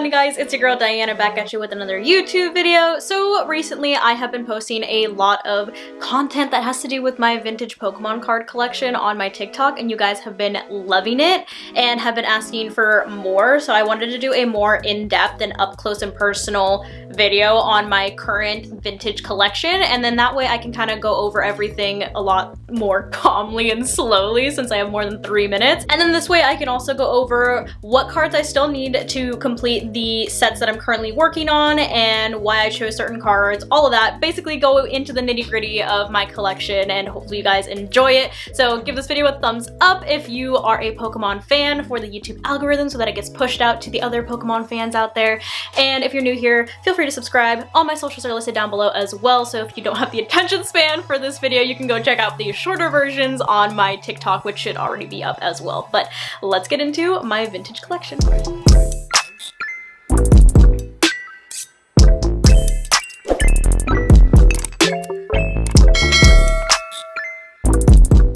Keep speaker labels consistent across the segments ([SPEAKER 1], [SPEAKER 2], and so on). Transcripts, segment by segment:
[SPEAKER 1] happening, guys? It's your girl Diana back at you with another YouTube video. So recently I have been posting a lot of content that has to do with my vintage Pokemon card collection on my TikTok, and you guys have been loving it and have been asking for more. So I wanted to do a more in-depth and up close and personal video on my current vintage collection, and then that way I can kind of go over everything a lot more calmly and slowly since I have more than 3 minutes. And then this way I can also go over what cards I still need to complete the sets that I'm currently working on and why I chose certain cards, all of that. Basically go into the nitty-gritty of my collection, and hopefully you guys enjoy it. So give this video a thumbs up if you are a Pokemon fan for the YouTube algorithm so that it gets pushed out to the other Pokemon fans out there. And if you're new here, feel free to subscribe. All my socials are listed down below as well, so if you don't have the attention span for this video, you can go check out the shorter versions on my TikTok, which should already be up as well. But let's get into my vintage collection.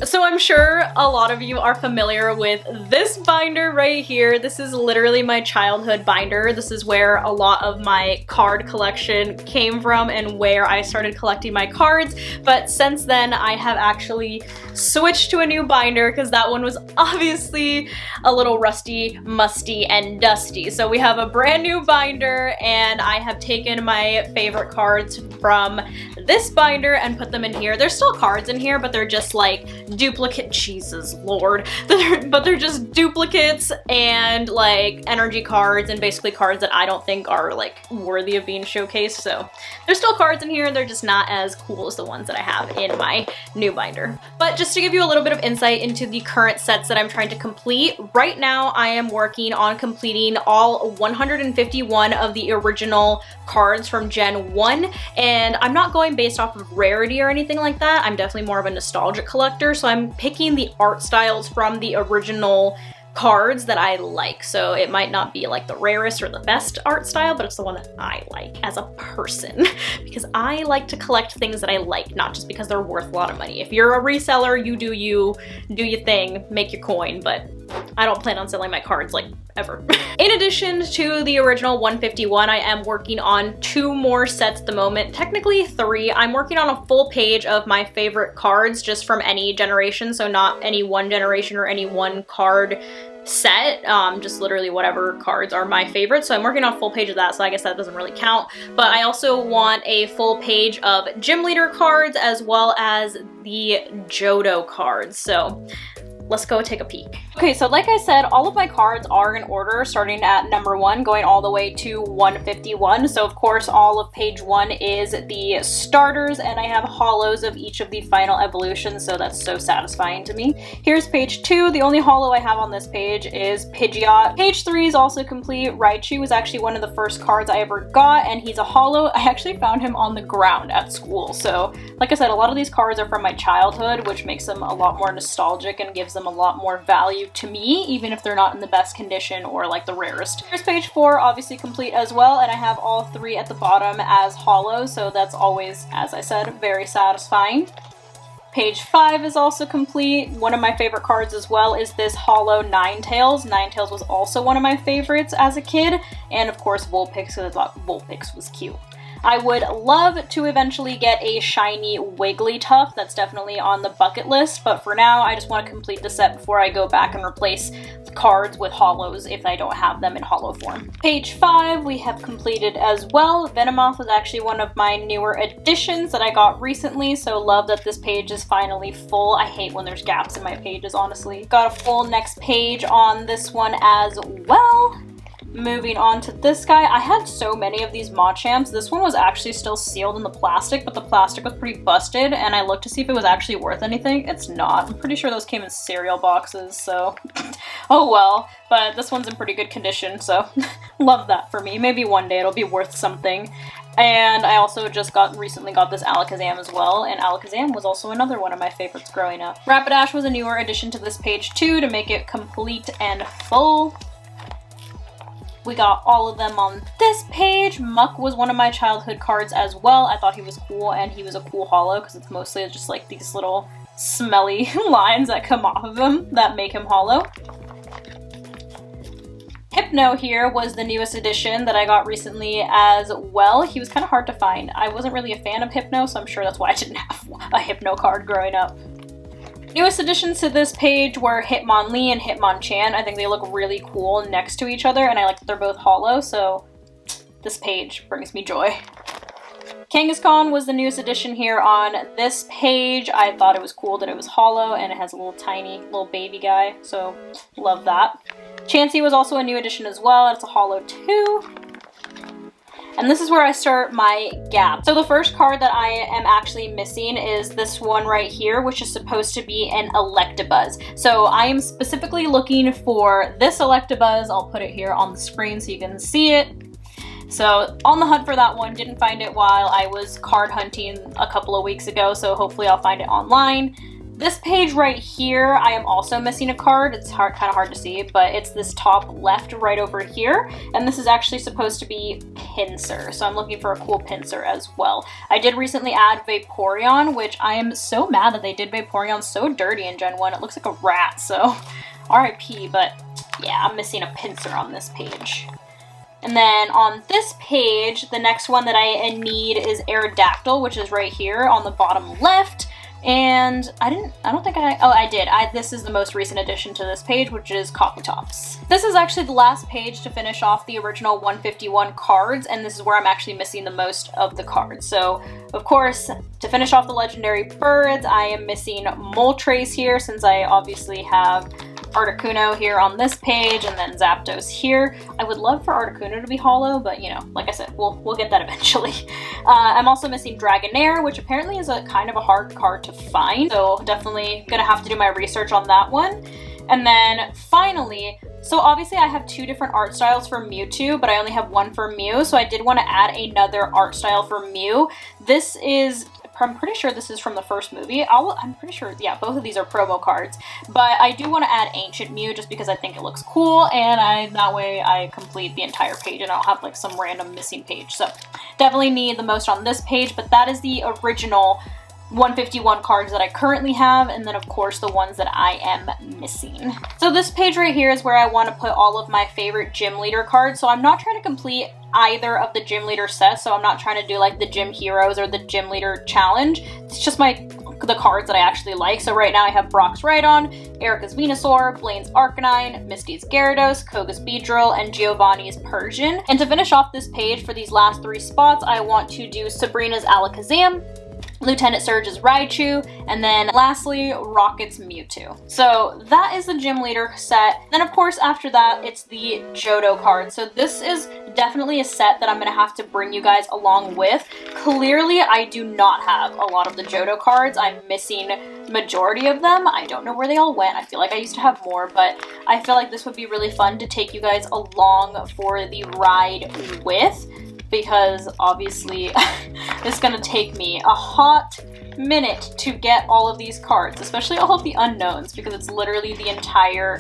[SPEAKER 1] So I'm sure a lot of you are familiar with this binder right here. This is literally my childhood binder. This is where a lot of my card collection came from and where I started collecting my cards. But since then, I have actually switched to a new binder because that one was obviously a little rusty, musty, and dusty. So we have a brand new binder, and I have taken my favorite cards from this binder and put them in here. There's still cards in here, but they're just like duplicate, Jesus Lord. But they're just duplicates and like energy cards and basically cards that I don't think are like worthy of being showcased. So there's still cards in here, they're just not as cool as the ones that I have in my new binder. But just to give you a little bit of insight into the current sets that I'm trying to complete, right now I am working on completing all 151 of the original cards from Gen 1, and I'm not going based off of rarity or anything like that. I'm definitely more of a nostalgic collector, so I'm picking the art styles from the original cards that I like. So it might not be like the rarest or the best art style, but it's the one that I like as a person because I like to collect things that I like, not just because they're worth a lot of money. If you're a reseller, you do your thing, make your coin, but I don't plan on selling my cards like ever. In addition to the original 151, I am working on 2 more sets at the moment, technically 3. I'm working on a full page of my favorite cards just from any generation, so not any one generation or any one card set, just literally whatever cards are my favorites. So I'm working on a full page of that, so I guess that doesn't really count. But I also want a full page of gym leader cards as well as the Jodo cards. So let's go take a peek. Okay, so like I said, all of my cards are in order, starting at number 1, going all the way to 151. So of course, all of page 1 is the starters, and I have hollows of each of the final evolutions, so that's so satisfying to me. Here's page 2. The only hollow I have on this page is Pidgeot. Page 3 is also complete. Raichu was actually one of the first cards I ever got, and he's a hollow. I actually found him on the ground at school. So like I said, a lot of these cards are from my childhood, which makes them a lot more nostalgic and gives them a lot more value to me, even if they're not in the best condition or like the rarest. Here's page 4, obviously complete as well, and I have all 3 at the bottom as hollows, so that's always, as I said, very satisfying. Page 5 is also complete. One of my favorite cards as well is this hollow Ninetales. Ninetales was also one of my favorites as a kid, and of course Vulpix, because I thought Vulpix was cute. I would love to eventually get a shiny Wigglytuff. That's definitely on the bucket list, but for now I just want to complete the set before I go back and replace the cards with hollows if I don't have them in hollow form. Page 5 we have completed as well. Venomoth was actually one of my newer additions that I got recently, so love that this page is finally full. I hate when there's gaps in my pages, honestly. Got a full next page on this one as well. Moving on to this guy, I had so many of these Machamps. This one was actually still sealed in the plastic, but the plastic was pretty busted, and I looked to see if it was actually worth anything. It's not. I'm pretty sure those came in cereal boxes, so oh well. But this one's in pretty good condition, so love that for me. Maybe one day it'll be worth something. And I also just recently got this Alakazam as well, and Alakazam was also another one of my favorites growing up. Rapidash was a newer addition to this page too, to make it complete and full. We got all of them on this page. Muck was one of my childhood cards as well. I thought he was cool, and he was a cool hollow because it's mostly just like these little smelly lines that come off of him that make him hollow. Hypno here was the newest addition that I got recently as well. He was kind of hard to find. I wasn't really a fan of Hypno, so I'm sure that's why I didn't have a Hypno card growing up. Newest additions to this page were Hitmonlee and Hitmonchan. I think they look really cool next to each other, and I like that they're both hollow, so this page brings me joy. Kangaskhan was the newest addition here on this page. I thought it was cool that it was hollow and it has a little tiny little baby guy, so love that. Chansey was also a new addition as well. It's a hollow too. And this is where I start my gap. So the first card that I am actually missing is this one right here, which is supposed to be an Electabuzz. So I am specifically looking for this Electabuzz. I'll put it here on the screen so you can see it. So on the hunt for that one, didn't find it while I was card hunting a couple of weeks ago, so hopefully I'll find it online. This page right here, I am also missing a card. It's kind of hard to see, but it's this top left right over here. And this is actually supposed to be Pinsir. So I'm looking for a cool Pinsir as well. I did recently add Vaporeon, which I am so mad that they did Vaporeon so dirty in Gen 1. It looks like a rat, so RIP, but yeah, I'm missing a Pinsir on this page. And then on this page, the next one that I need is Aerodactyl, which is right here on the bottom left. And I did. This is the most recent addition to this page, which is Coffeetops. This is actually the last page to finish off the original 151 cards, and this is where I'm actually missing the most of the cards. So, of course, to finish off the legendary birds, I am missing Moltres here, since I obviously have Articuno here on this page, and then Zapdos here. I would love for Articuno to be hollow, but you know, like I said, we'll get that eventually. I'm also missing Dragonair, which apparently is a kind of a hard card to find, so definitely gonna have to do my research on that one. And then finally, so obviously I have two different art styles for Mewtwo, but I only have one for Mew, so I did want to add another art style for Mew. I'm pretty sure this is from the first movie. I'm pretty sure, yeah, both of these are promo cards. But I do want to add Ancient Mew just because I think it looks cool, and that way I complete the entire page and I don't have like some random missing page. So definitely need the most on this page, but that is the original 151 cards that I currently have, and then of course the ones that I am missing. So this page right here is where I want to put all of my favorite gym leader cards. So I'm not trying to complete either of the gym leader sets, so I'm not trying to do like the gym heroes or the gym leader challenge. It's just the cards that I actually like. So right now I have Brock's Rhydon, Erica's Venusaur, Blaine's Arcanine, Misty's Gyarados, Koga's Beedrill, and Giovanni's Persian. And to finish off this page for these last three spots, I want to do Sabrina's Alakazam, Lieutenant Surge's Raichu, and then lastly, Rocket's Mewtwo. So that is the gym leader set. Then of course after that, it's the Jodo card. So this is definitely a set that I'm gonna have to bring you guys along with. Clearly, I do not have a lot of the Jodo cards. I'm missing majority of them. I don't know where they all went. I feel like I used to have more, but I feel like this would be really fun to take you guys along for the ride with, because obviously it's gonna take me a hot minute to get all of these cards, especially all of the unknowns, because it's literally the entire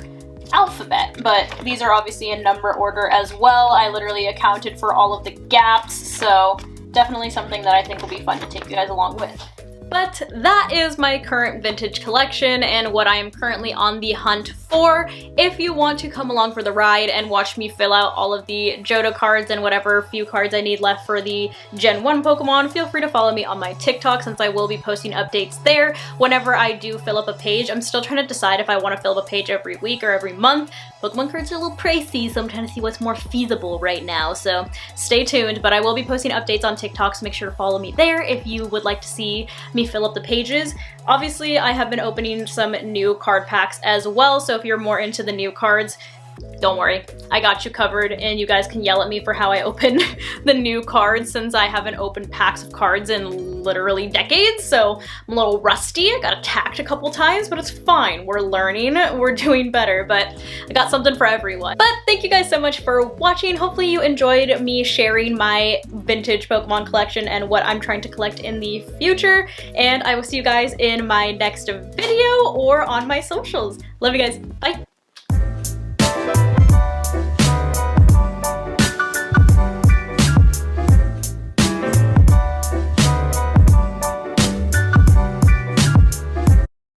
[SPEAKER 1] alphabet. But these are obviously in number order as well. I literally accounted for all of the gaps, so definitely something that I think will be fun to take you guys along with. But that is my current vintage collection and what I am currently on the hunt for. If you want to come along for the ride and watch me fill out all of the Jodo cards and whatever few cards I need left for the Gen 1 Pokemon, feel free to follow me on my TikTok, since I will be posting updates there whenever I do fill up a page. I'm still trying to decide if I want to fill up a page every week or every month. Pokemon cards are a little pricey, so I'm trying to see what's more feasible right now, so stay tuned. But I will be posting updates on TikTok, so make sure to follow me there if you would like to see me fill up the pages. Obviously, I have been opening some new card packs as well, so if you're more into the new cards, don't worry, I got you covered, and you guys can yell at me for how I open the new cards, since I haven't opened packs of cards in literally decades, so I'm a little rusty. I got attacked a couple times, but it's fine. We're learning, we're doing better, but I got something for everyone. But thank you guys so much for watching. Hopefully you enjoyed me sharing my vintage Pokemon collection and what I'm trying to collect in the future, and I will see you guys in my next video or on my socials. Love you guys, bye!